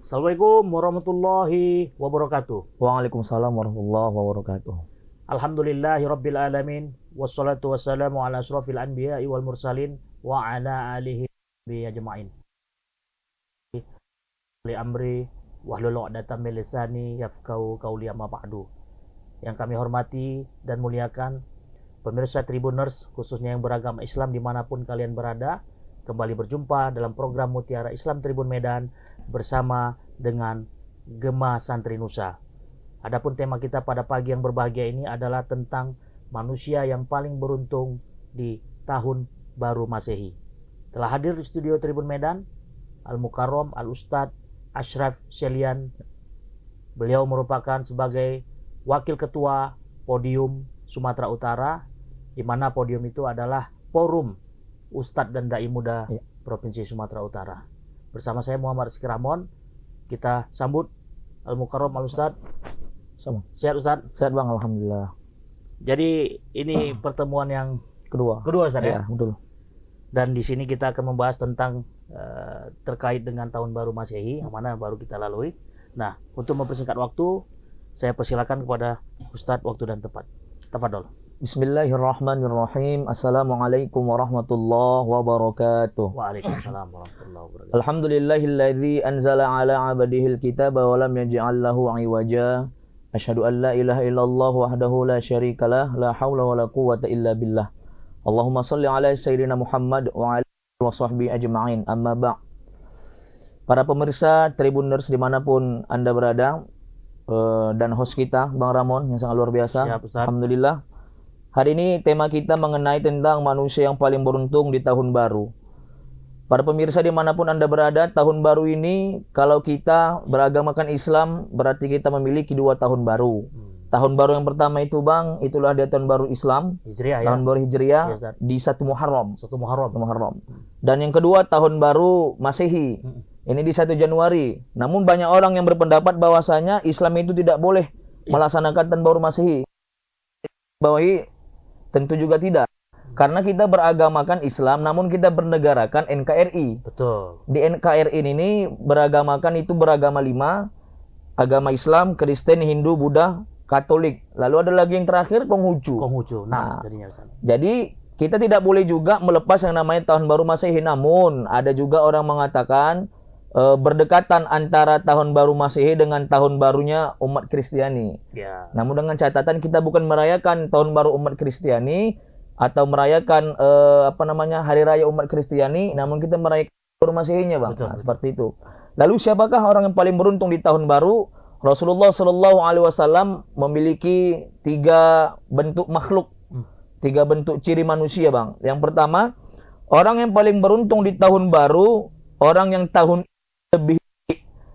Assalamualaikum warahmatullahi wabarakatuh. Waalaikumsalam warahmatullahi wabarakatuh. Alhamdulillahi rabbil alamin. Wassalatu wassalamu ala asrafil anbiya'i wal mursalin wa ala alihi bi ajma'in. Li amri wahlul 'uqdatam min lisani yafqahu qawli amma ba'du. Yang kami hormati dan muliakan pemirsa Tribuners, khususnya yang beragama Islam dimanapun kalian berada, kembali berjumpa dalam program Mutiara Islam Tribun Medan bersama dengan Gema Santri Nusa. Adapun tema kita pada pagi yang berbahagia ini adalah tentang manusia yang paling beruntung di tahun baru Masehi. Telah hadir di studio Tribun Medan Al-Mukarram Al-Ustadz Ashraf Selian. Beliau merupakan sebagai Wakil Ketua Podium Sumatera Utara, di mana podium itu adalah Forum Ustadz dan Dai Muda Provinsi Sumatera Utara. Bersama saya Muhammad Rizky Ramon, kita sambut Al-Mukarram Al-Ustadz. Sehat Ustadz? Sehat Bang, alhamdulillah. Jadi ini pertemuan yang Kedua Ustadz ya? Betul. Dan di sini kita akan membahas tentang terkait dengan tahun baru Masehi yang mana baru kita lalui. Nah, untuk mempersingkat waktu, saya persilakan kepada Ustadz waktu dan tempat. Tafadhol. Bismillahirrahmanirrahim. Assalamualaikum warahmatullahi wabarakatuh. Waalaikumsalam warahmatullahi wabarakatuh. Alhamdulillahilladzi anzala ala 'abdihil kitaba wa lam yaj'al lahu 'iwaja. Asyhadu an la ilaha illallah wahdahu la syarikalah, la haula wala quwwata illa billah. Allahumma shalli ala sayyidina Muhammad wa ala alihi wa sahbihi ajma'in. Amma ba'. Para pemirsa Tribuners dimanapun Anda berada, dan host kita Bang Ramon yang sangat luar biasa. Siap, Ustaz. Alhamdulillah. Hari ini tema kita mengenai tentang manusia yang paling beruntung di tahun baru. Para pemirsa dimanapun Anda berada, tahun baru ini kalau kita beragamakan Islam berarti kita memiliki 2 tahun baru. Tahun baru yang pertama itu Bang, itulah dia tahun baru Islam, Hijriah ya. tahun baru Hijriah Ya, Ustaz. di 1 Muharram. 1 Muharram. Dan yang kedua tahun baru Masehi. Ini di 1 Januari. Namun banyak orang yang berpendapat bahwasanya Islam itu tidak boleh melaksanakan tahun baru Masehi. Bahwa tentu juga tidak. Karena kita beragamakan Islam, namun kita bernegarakan NKRI. Betul. Di NKRI ini beragamakan itu beragama 5. Agama Islam, Kristen, Hindu, Buddha, Katolik. Lalu ada lagi yang terakhir, Konghucu. Nah, jadinya Ustaz. Jadi kita tidak boleh juga melepas yang namanya tahun baru Masehi. Namun ada juga orang mengatakan berdekatan antara tahun baru Masehi dengan tahun barunya umat Kristiani. Ya. Namun dengan catatan kita bukan merayakan tahun baru umat Kristiani atau merayakan hari raya umat Kristiani, namun kita merayakan baru Masehinya, Bang. Betul. Seperti itu. Lalu siapakah orang yang paling beruntung di tahun baru? Rasulullah Shallallahu Alaihi Wasallam memiliki 3 bentuk makhluk, 3 bentuk ciri manusia, Bang. Yang pertama, orang yang paling beruntung di tahun baru, orang yang tahun lebih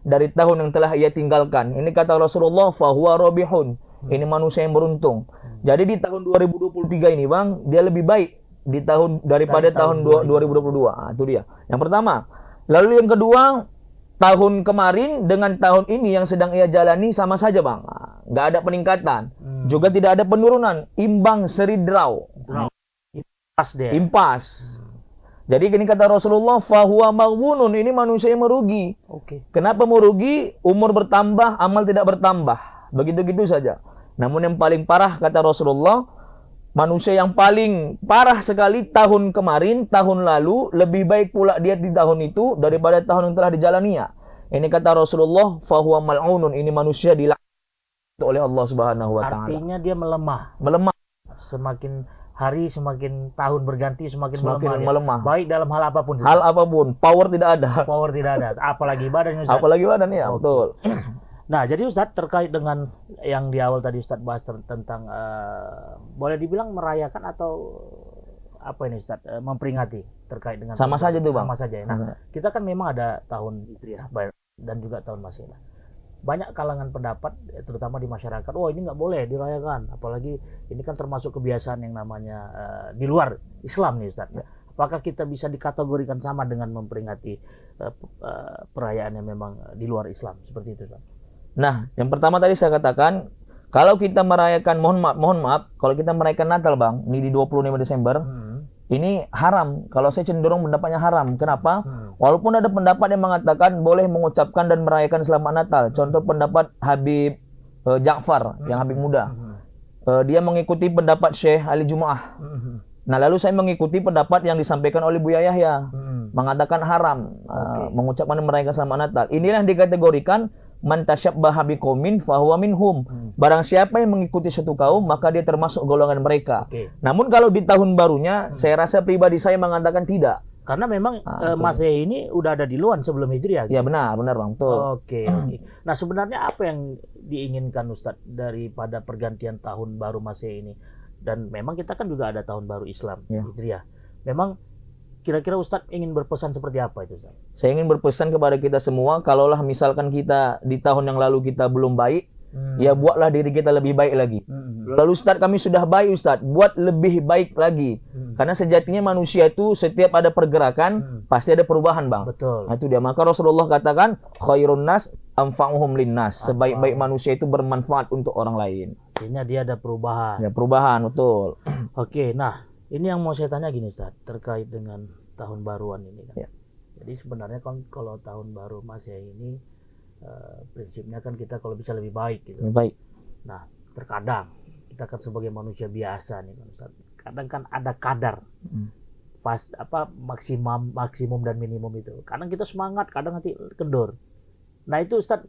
dari tahun yang telah ia tinggalkan. Ini kata Rasulullah, fahuwa robihun. Ini manusia yang beruntung. Jadi di tahun 2023 ini, Bang, dia lebih baik di tahun daripada tahun 2022. Nah, itu dia. Yang pertama. Lalu yang kedua, tahun kemarin dengan tahun ini yang sedang ia jalani sama saja, Bang. Nggak ada peningkatan. Juga tidak ada penurunan. Imbang seri draw. Pas deh. Impas. Jadi ini kata Rasulullah, fahuwa maghbunun, ini manusia yang merugi. Oke. Kenapa merugi? Umur bertambah, amal tidak bertambah. Begitu-gitu saja. Namun yang paling parah kata Rasulullah, manusia yang paling parah sekali tahun kemarin, tahun lalu, lebih baik pula dia di tahun itu daripada tahun yang telah dijalaninya. Ini kata Rasulullah, fahuwa mal'unun, ini manusia dilaknat oleh Allah Subhanahu wa taala. Artinya dia melemah. Semakin hari semakin tahun berganti semakin melemah. Baik dalam hal apapun. Hal apapun, power tidak ada. Apalagi badannya, Ustaz. Apalagi badan ya, betul. Nah, jadi Ustadz terkait dengan yang di awal tadi Ustadz bahas tentang boleh dibilang merayakan atau apa ini Ustadz, memperingati terkait dengan sama saja tuh, Bang. Sama saja ya. Nah, kita kan memang ada tahun Hijriah dan juga tahun Masehi. Banyak kalangan pendapat, terutama di masyarakat, ini nggak boleh dirayakan, apalagi ini kan termasuk kebiasaan yang namanya di luar Islam nih Ustadz. Apakah kita bisa dikategorikan sama dengan memperingati perayaan yang memang di luar Islam seperti itu, Ustadz? Nah, yang pertama tadi saya katakan, kalau kita merayakan, mohon maaf, kalau kita merayakan Natal, Bang, ini di 25 Desember, ini haram. Kalau saya cenderung pendapatnya haram. Kenapa? Walaupun ada pendapat yang mengatakan boleh mengucapkan dan merayakan selamat Natal. Contoh pendapat Habib Ja'far, yang Habib muda. Dia mengikuti pendapat Syekh Ali Jumaah. Nah, lalu saya mengikuti pendapat yang disampaikan oleh Buya Yahya, mengatakan haram mengucapkan dan merayakan selamat Natal. Inilah yang dikategorikan man tasyabbaha biqaumin fahuwa minhum. Barang siapa yang mengikuti suatu kaum, maka dia termasuk golongan mereka. Namun kalau di tahun barunya, saya rasa pribadi saya mengatakan tidak. Karena memang Masehi ini udah ada di luar sebelum Hijriah. Ya benar Bang. Betul. Oke. Nah, sebenarnya apa yang diinginkan Ustadz daripada pergantian tahun baru Masehi ini? Dan memang kita kan juga ada tahun baru Islam, Hijriah. Memang kira-kira Ustadz ingin berpesan seperti apa itu, Ustadz? Saya ingin berpesan kepada kita semua, kalaulah misalkan kita di tahun yang lalu kita belum baik, ya buatlah diri kita lebih baik lagi. Lalu Ustadz, kami sudah baik Ustadz, buat lebih baik lagi. Karena sejatinya manusia itu setiap ada pergerakan, pasti ada perubahan, Bang. Betul. Nah, itu dia. Maka Rasulullah katakan, khairun nas anfa'uhum linnas. Sebaik-baik manusia itu bermanfaat untuk orang lain. Artinya dia ada perubahan. Ya, perubahan, betul. Oke, nah ini yang mau saya tanya gini Ustadz, terkait dengan tahun baruan ini kan. Ya. Jadi sebenarnya kan kalau tahun baru Masehi ini prinsipnya kan kita kalau bisa lebih baik gitu. Lebih baik. Nah, terkadang kita kan sebagai manusia biasa nih kan Ustadz, kadang kan ada kadar maksimum dan minimum itu. Kadang kita semangat, kadang nanti kendor. Nah, itu Ustadz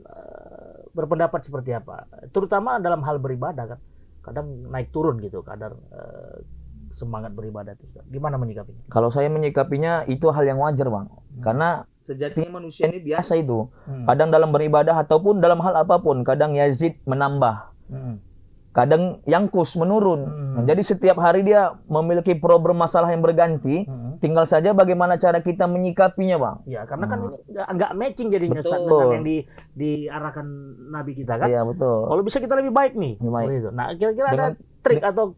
berpendapat seperti apa? Terutama dalam hal beribadah kan. Kadang naik turun gitu kadar semangat beribadah itu. Gimana menyikapinya? Kalau saya menyikapinya itu hal yang wajar, Bang. Karena sejatinya manusia ini biasa itu. Kadang dalam beribadah ataupun dalam hal apapun, kadang yazid menambah. Kadang yangkus menurun. Nah, jadi setiap hari dia memiliki problem masalah yang berganti. Tinggal saja bagaimana cara kita menyikapinya, Bang. Ya, karena kan ini nggak matching jadinya Ustaz, dengan yang diarahkan Nabi kita kan. Iya, betul. Kalau bisa kita lebih baik nih. Itu. Nah, kira-kira ada trik atau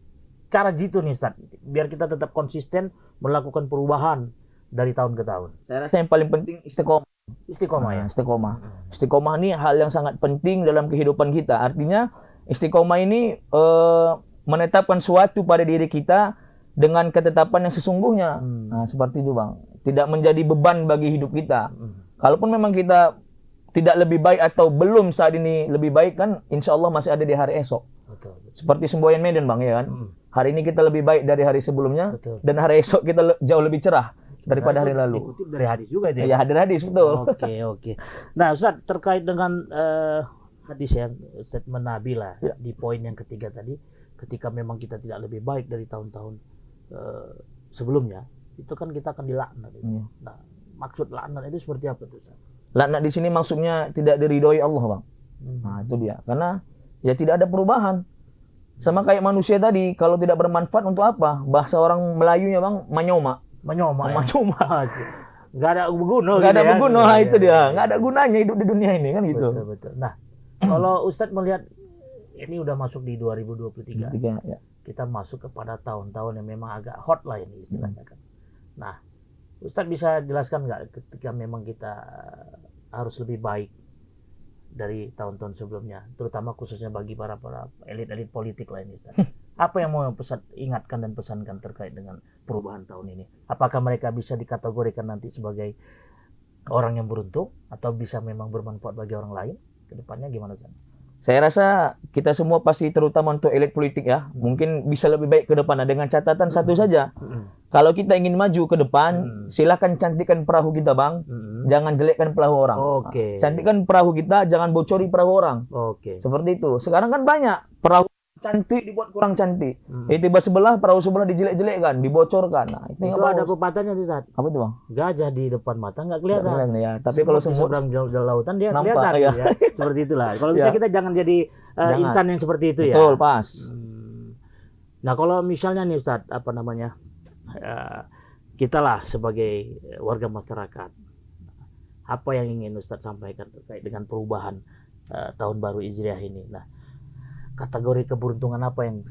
cara jitu nih Ustaz, biar kita tetap konsisten melakukan perubahan dari tahun ke tahun. Saya rasa yang paling penting istiqomah. Istiqomah ya. Istiqomah. Istiqomah ini hal yang sangat penting dalam kehidupan kita. Artinya istiqomah ini menetapkan suatu pada diri kita dengan ketetapan yang sesungguhnya. Nah, seperti itu, Bang. Tidak menjadi beban bagi hidup kita. Kalaupun memang kita tidak lebih baik atau belum saat ini lebih baik kan, insya Allah masih ada di hari esok. Betul. Seperti semboyan Medan, Bang, ya kan? Hari ini kita lebih baik dari hari sebelumnya, dan hari esok kita jauh lebih cerah daripada hari lalu. Dikutip dari hadis juga aja. Ya, hadis, betul. Oke. Nah, Ustaz, terkait dengan hadis ya, statement Nabi lah, di poin yang ketiga tadi, ketika memang kita tidak lebih baik dari tahun-tahun sebelumnya, itu kan kita akan dilaknat. Nah, maksud laknat itu seperti apa tuh, Ustaz? Laknat di sini maksudnya tidak diridhoi Allah, Bang. Nah, itu dia. Karena ya tidak ada perubahan. Sama kayak manusia tadi, kalau tidak bermanfaat untuk apa? Bahasa orang Melayunya, Bang, manyoma. Manyoma. Nggak ada berguna. Nggak ada berguna, itu dia. Nggak ada gunanya hidup di dunia ini, kan gitu. Betul. Nah, kalau Ustadz melihat ini udah masuk di 2023, ya. Kita masuk kepada tahun-tahun yang memang agak hot lah ini istilahnya kan. Nah, Ustadz bisa jelaskan nggak ketika memang kita harus lebih baik dari tahun-tahun sebelumnya, terutama khususnya bagi para elit-elit politik lah ini, Ustadz. Apa yang mau ingatkan dan pesankan terkait dengan perubahan tahun ini? Apakah mereka bisa dikategorikan nanti sebagai orang yang beruntung atau bisa memang bermanfaat bagi orang lain? Kedepannya gimana, Ustaz? Saya rasa kita semua pasti, terutama untuk elit politik ya, mungkin bisa lebih baik ke depan. Dengan catatan satu saja, kalau kita ingin maju ke depan, silakan cantikkan perahu kita, Bang. Jangan jelekkan perahu orang. Cantikkan perahu kita, jangan bocori perahu orang. Seperti itu. Sekarang kan banyak perahu cantik dibuat kurang cantik. Tiba sebelah, perahu sebelah dijelek-jelekkan, dibocorkan. Nah, itu ada pepatahnya tuh, Ustaz. Apa itu, Bang? Gajah di depan mata nggak kelihatan. Ya. Tapi kalau seberang jauh lautan dia nampak, kelihatan. ya. Seperti itulah. Kalau bisa kita jangan jadi insan yang seperti itu. Betul, ya. pas. Nah, kalau misalnya nih Ustaz, kita lah sebagai warga masyarakat, apa yang ingin Ustaz sampaikan terkait dengan perubahan tahun baru Hijriah ini? Nah, kategori keberuntungan apa yang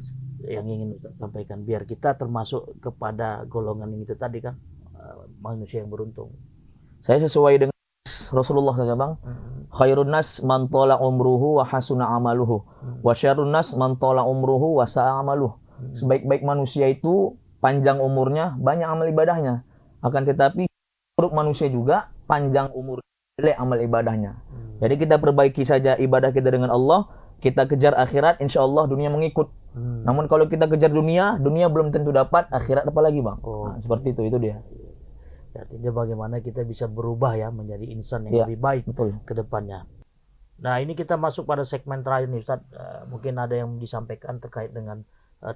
ingin Ustaz sampaikan biar kita termasuk kepada golongan yang itu tadi kan, manusia yang beruntung? Saya sesuai dengan Rasulullah saja, Bang. Khairun nas man tala umruhu wa hasuna amaluhu wa syarrun nas man tala umruhu wa sa'a amaluhu. Sebaik-baik manusia itu panjang umurnya, banyak amal ibadahnya. Akan tetapi buruk manusia juga panjang umur, jelek amal ibadahnya. Jadi kita perbaiki saja ibadah kita dengan Allah, kita kejar akhirat, insya Allah dunia mengikut. Namun kalau kita kejar dunia belum tentu dapat, akhirat apa lagi bang? Nah, seperti itu dia. Artinya bagaimana kita bisa berubah ya menjadi insan yang lebih baik ke depannya. Nah ini kita masuk pada segmen terakhir nih Ustaz. Mungkin ada yang disampaikan terkait dengan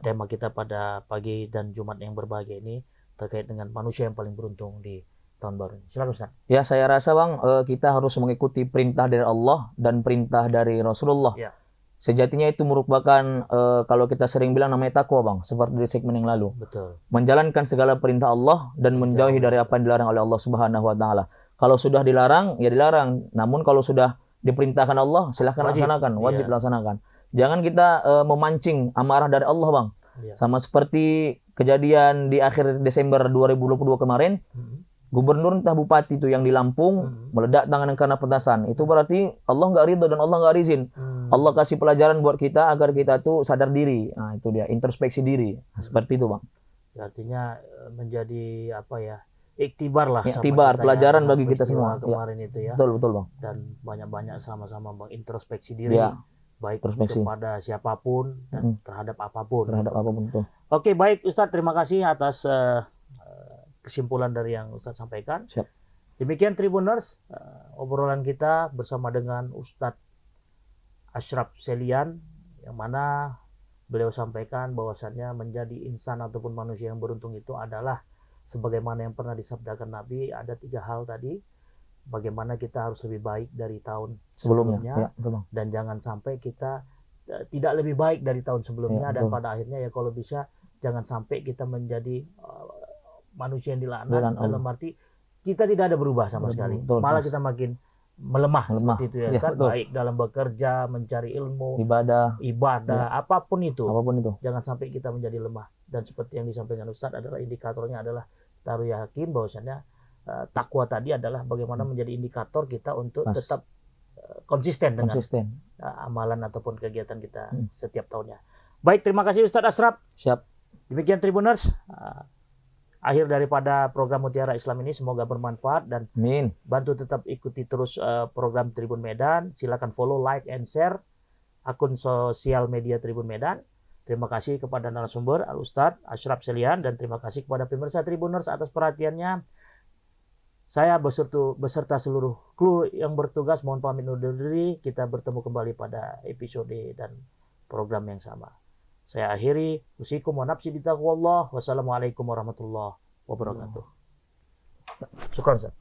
tema kita pada pagi dan Jumat yang berbahagia ini, terkait dengan manusia yang paling beruntung di tahun baru ini. Silakan Ustaz. Ya saya rasa bang, kita harus mengikuti perintah dari Allah dan perintah dari Rasulullah. Ya. Sejatinya itu merupakan kalau kita sering bilang namanya takwa bang, seperti di segmen yang lalu. Betul. Menjalankan segala perintah Allah dan menjauhi dari apa yang dilarang oleh Allah Subhanahu wa taala. Kalau sudah dilarang, ya dilarang. Namun kalau sudah diperintahkan Allah, silahkan laksanakan, wajib laksanakan. Jangan kita memancing amarah dari Allah bang. Sama seperti kejadian di akhir Desember 2022 kemarin. Gubernur entah bupati itu yang di Lampung meledak tangan karena petasan. Itu berarti Allah nggak ridho dan Allah nggak izin. Allah kasih pelajaran buat kita agar kita tuh sadar diri. Nah itu dia, introspeksi diri. Nah, seperti itu bang. Artinya menjadi apa ya? Iktibar lah. Iktibar, pelajaran bagi kita semua. Kemarin itu ya. Betul bang. Dan banyak-banyak sama-sama bang introspeksi diri. Baik kepada siapapun dan terhadap apapun. Betul. Oke baik Ustadz, terima kasih atas kesimpulan dari yang Ustadz sampaikan. Siap. Demikian Tribuners, obrolan kita bersama dengan Ustadz Ashraf Selian, yang mana beliau sampaikan bahwasannya menjadi insan ataupun manusia yang beruntung itu adalah sebagaimana yang pernah disabdakan Nabi, ada 3 hal tadi. Bagaimana kita harus lebih baik dari tahun sebelumnya dan jangan sampai kita tidak lebih baik dari tahun sebelumnya, dan pada akhirnya ya kalau bisa jangan sampai kita menjadi manusia yang dilaknat, dalam arti kita tidak ada berubah sama sekali, malah kita makin melemah. Seperti itu ya, baik dalam bekerja, mencari ilmu, ibadah, apapun itu, jangan sampai kita menjadi lemah. Dan seperti yang disampaikan Ustadz adalah indikatornya adalah kita harus yakin bahwasannya takwa tadi adalah bagaimana menjadi indikator kita untuk tetap konsisten dengan amalan ataupun kegiatan kita setiap tahunnya. Baik, terima kasih Ustadz Ashraf. Siap. Demikian Tribuners, akhir daripada program Mutiara Islam ini, semoga bermanfaat dan bantu tetap ikuti terus program Tribun Medan. Silakan follow, like, and share akun sosial media Tribun Medan. Terima kasih kepada narasumber Al-Ustadz Ashraf Selian, dan terima kasih kepada pemirsa Tribuners atas perhatiannya. Saya beserta seluruh kru yang bertugas mohon pamit undur diri. Kita bertemu kembali pada episode dan program yang sama. Saya akhiri, usikum wa nafsi bitaqwallah. Wassalamualaikum warahmatullahi wabarakatuh. Syukran, Ustaz.